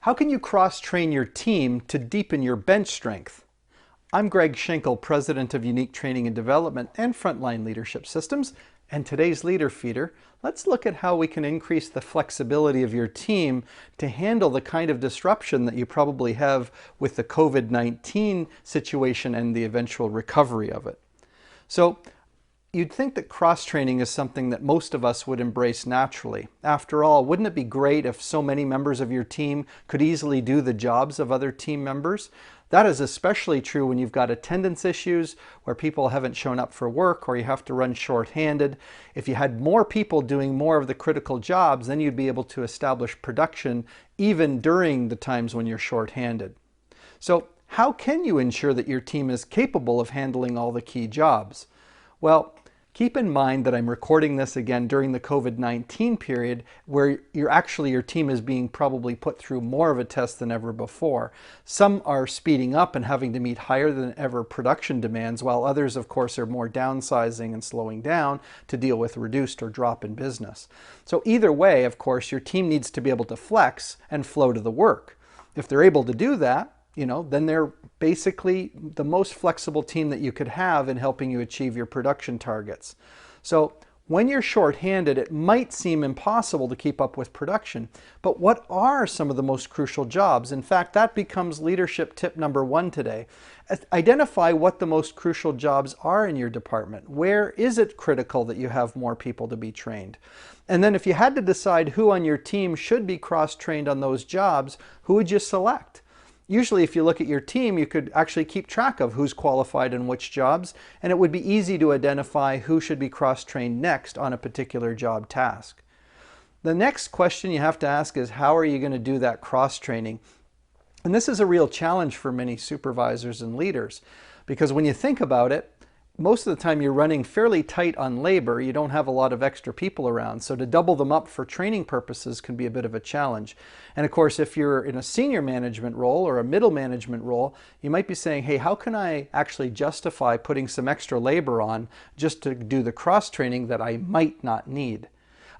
How can you cross-train your team to deepen your bench strength? I'm Greg Schenkel, President of Unique Training and Development and Frontline Leadership Systems, and today's Leader Feeder, let's look at how we can increase the flexibility of your team to handle the kind of disruption that you probably have with the COVID-19 situation and the eventual recovery of it. So, you'd think that cross-training is something that most of us would embrace naturally. After all, wouldn't it be great if so many members of your team could easily do the jobs of other team members? That is especially true when you've got attendance issues, where people haven't shown up for work, or you have to run shorthanded. If you had more people doing more of the critical jobs, then you'd be able to establish production even during the times when you're shorthanded. So, how can you ensure that your team is capable of handling all the key jobs? Well, keep in mind that I'm recording this again during the COVID-19 period where your team is being probably put through more of a test than ever before. Some are speeding up and having to meet higher than ever production demands, while others, of course, are more downsizing and slowing down to deal with reduced or drop in business. So either way, of course, your team needs to be able to flex and flow to the work. If they're able to do that, then they're basically the most flexible team that you could have in helping you achieve your production targets. So when you're shorthanded, it might seem impossible to keep up with production, but what are some of the most crucial jobs? In fact, that becomes leadership tip number 1 today. Identify what the most crucial jobs are in your department. Where is it critical that you have more people to be trained? And then if you had to decide who on your team should be cross-trained on those jobs, who would you select? Usually if you look at your team, you could actually keep track of who's qualified in which jobs, and it would be easy to identify who should be cross-trained next on a particular job task. The next question you have to ask is, how are you going to do that cross-training? And this is a real challenge for many supervisors and leaders, because when you think about it, most of the time you're running fairly tight on labor. You don't have a lot of extra people around, so to double them up for training purposes can be a bit of a challenge. And of course, if you're in a senior management role or a middle management role, you might be saying, hey, how can I actually justify putting some extra labor on just to do the cross-training that I might not need?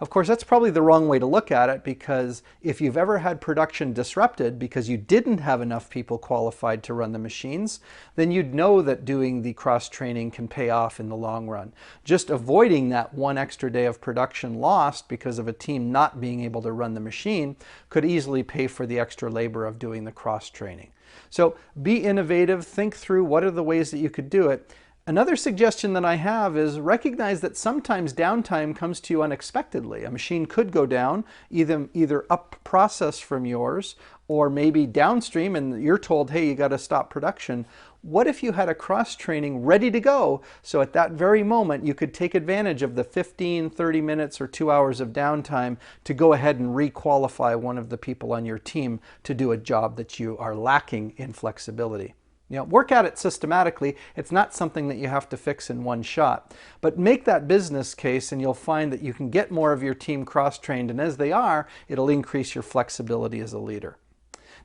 Of course, that's probably the wrong way to look at it, because if you've ever had production disrupted because you didn't have enough people qualified to run the machines, then you'd know that doing the cross-training can pay off in the long run. Just avoiding that one extra day of production lost because of a team not being able to run the machine could easily pay for the extra labor of doing the cross-training. So be innovative, think through what are the ways that you could do it. Another suggestion that I have is recognize that sometimes downtime comes to you unexpectedly. A machine could go down, either up process from yours or maybe downstream, and you're told, hey, you got to stop production. What if you had a cross-training ready to go, so at that very moment you could take advantage of the 15, 30 minutes or 2 hours of downtime to go ahead and re-qualify one of the people on your team to do a job that you are lacking in flexibility? Work at it systematically. It's not something that you have to fix in one shot. But make that business case and you'll find that you can get more of your team cross-trained, and as they are, it'll increase your flexibility as a leader.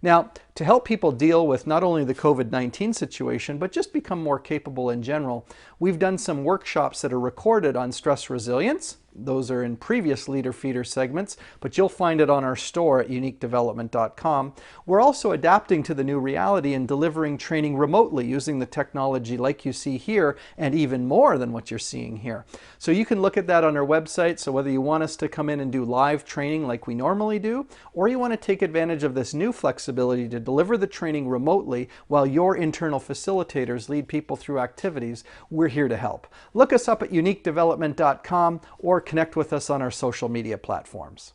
Now, to help people deal with not only the COVID-19 situation, but just become more capable in general, we've done some workshops that are recorded on stress resilience. Those are in previous Leader Feeder segments, but you'll find it on our store at uniquedevelopment.com. We're also adapting to the new reality and delivering training remotely using the technology like you see here, and even more than what you're seeing here. So you can look at that on our website. So whether you want us to come in and do live training like we normally do, or you want to take advantage of this new flexibility to deliver the training remotely while your internal facilitators lead people through activities, we're here to help. Look us up at uniquedevelopment.com or connect with us on our social media platforms.